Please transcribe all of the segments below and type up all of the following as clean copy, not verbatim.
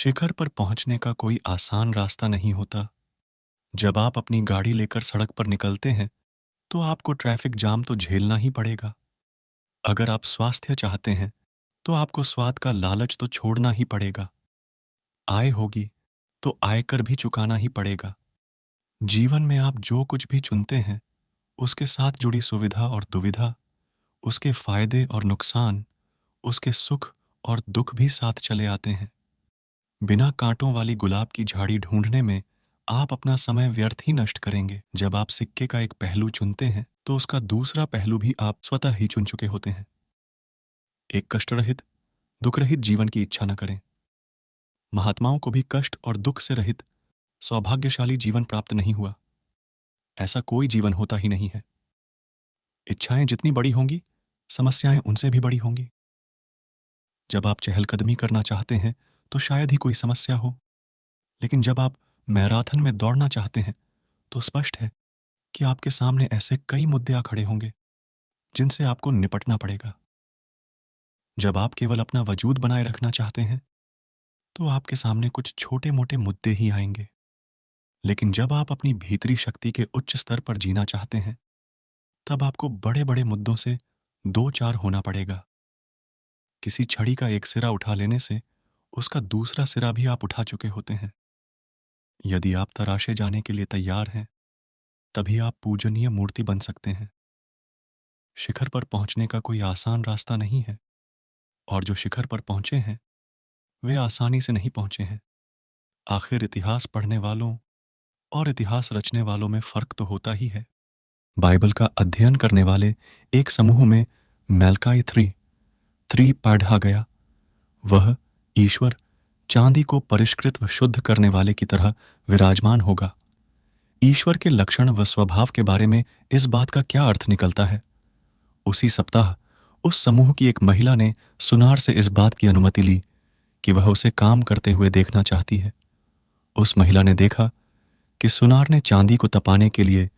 शिखर पर पहुंचने का कोई आसान रास्ता नहीं होता। जब आप अपनी गाड़ी लेकर सड़क पर निकलते हैं, तो आपको ट्रैफिक जाम तो झेलना ही पड़ेगा। अगर आप स्वास्थ्य चाहते हैं, तो आपको स्वाद का लालच तो छोड़ना ही पड़ेगा। आय होगी, तो आयकर भी चुकाना ही पड़ेगा। जीवन में आप जो कुछ भी चुनते हैं, उसके साथ जुड़ी सुविधा और दुविधा, उसके फायदे और नुकसान, उसके सुख और दुख भी साथ चले आते हैं। बिना कांटों वाली गुलाब की झाड़ी ढूंढने में आप अपना समय व्यर्थ ही नष्ट करेंगे। जब आप सिक्के का एक पहलू चुनते हैं, तो उसका दूसरा पहलू भी आप स्वतः ही चुन चुके होते हैं। एक कष्ट रहित, दुख रहित जीवन की इच्छा न करें। महात्माओं को भी कष्ट और दुख से रहित सौभाग्यशाली जीवन प्राप्त नहीं हुआ। ऐसा कोई जीवन होता ही नहीं है। इच्छाएं जितनी बड़ी होंगी, समस्याएं उनसे भी बड़ी होंगी। जब आप चहलकदमी करना चाहते हैं, तो शायद ही कोई समस्या हो। लेकिन जब आप मैराथन में दौड़ना चाहते हैं, तो स्पष्ट है कि आपके सामने ऐसे कई मुद्दे आ खड़े होंगे जिनसे आपको निपटना पड़ेगा। जब आप केवल अपना वजूद बनाए रखना चाहते हैं, तो आपके सामने कुछ छोटे मोटे मुद्दे ही आएंगे। लेकिन जब आप अपनी भीतरी शक्ति के उच्च स्तर पर जीना चाहते हैं, तब आपको बड़े बड़े मुद्दों से दो चार होना पड़ेगा। किसी छड़ी का एक सिरा उठा लेने से उसका दूसरा सिरा भी आप उठा चुके होते हैं। यदि आप तराशे जाने के लिए तैयार हैं, तभी आप पूजनीय मूर्ति बन सकते हैं। शिखर पर पहुंचने का कोई आसान रास्ता नहीं है, और जो शिखर पर पहुंचे हैं, वे आसानी से नहीं पहुंचे हैं। आखिर इतिहास पढ़ने वालों और इतिहास रचने वालों में फर्क तो होता ही है। बाइबल का अध्ययन करने वाले एक समूह में मैल्काई थ्री पढ़ा गया। वह ईश्वर चांदी को परिष्कृत व शुद्ध करने वाले की तरह विराजमान होगा। ईश्वर के लक्षण व स्वभाव के बारे में इस बात का क्या अर्थ निकलता है? उसी सप्ताह उस समूह की एक महिला ने सुनार से इस बात की अनुमति ली कि वह उसे काम करते हुए देखना चाहती है। उस महिला ने देखा कि सुनार ने चांदी को तपाने के लिए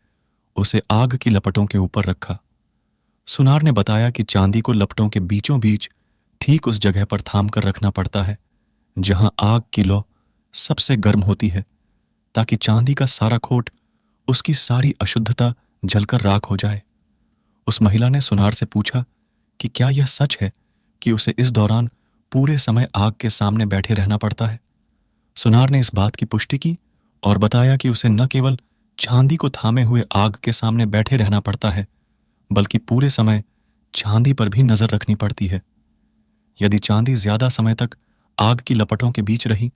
उसे आग की लपटों के ऊपर रखा। सुनार ने बताया कि चांदी को लपटों के बीचों बीच ठीक उस जगह पर थाम कर रखना पड़ता है जहां आग की लौ सबसे गर्म होती है, ताकि चांदी का सारा खोट, उसकी सारी अशुद्धता जलकर राख हो जाए। उस महिला ने सुनार से पूछा कि क्या यह सच है कि उसे इस दौरान पूरे समय आग के सामने बैठे रहना पड़ता है। सुनार ने इस बात की पुष्टि की और बताया कि उसे न केवल चांदी को थामे हुए आग के सामने बैठे रहना पड़ता है, बल्कि पूरे समय चांदी पर भी नजर रखनी पड़ती है। यदि चांदी ज्यादा समय तक आग की लपटों के बीच रही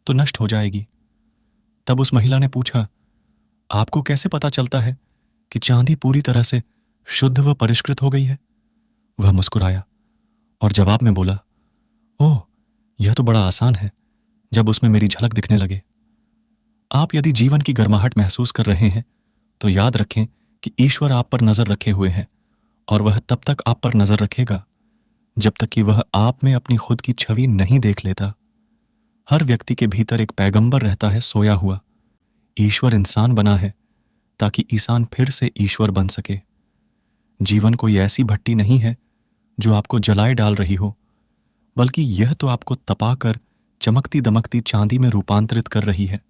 तो नष्ट हो जाएगी। तब उस महिला ने पूछा, आपको कैसे पता चलता है कि चांदी पूरी तरह से शुद्ध व परिष्कृत हो गई है? वह मुस्कुराया और जवाब में बोला, ओह, यह तो बड़ा आसान है जब उसमें मेरी झलक दिखने लगे। आप यदि जीवन की गर्माहट महसूस कर रहे हैं, तो याद रखें कि ईश्वर आप पर नजर रखे हुए है, और वह तब तक आप पर नजर रखेगा जब तक कि वह आप में अपनी खुद की छवि नहीं देख लेता। हर व्यक्ति के भीतर एक पैगंबर रहता है सोया हुआ। ईश्वर इंसान बना है ताकि इंसान फिर से ईश्वर बन सके। जीवन कोई ऐसी भट्टी नहीं है जो आपको जलाए डाल रही हो, बल्कि यह तो आपको तपाकर चमकती दमकती चांदी में रूपांतरित कर रही है।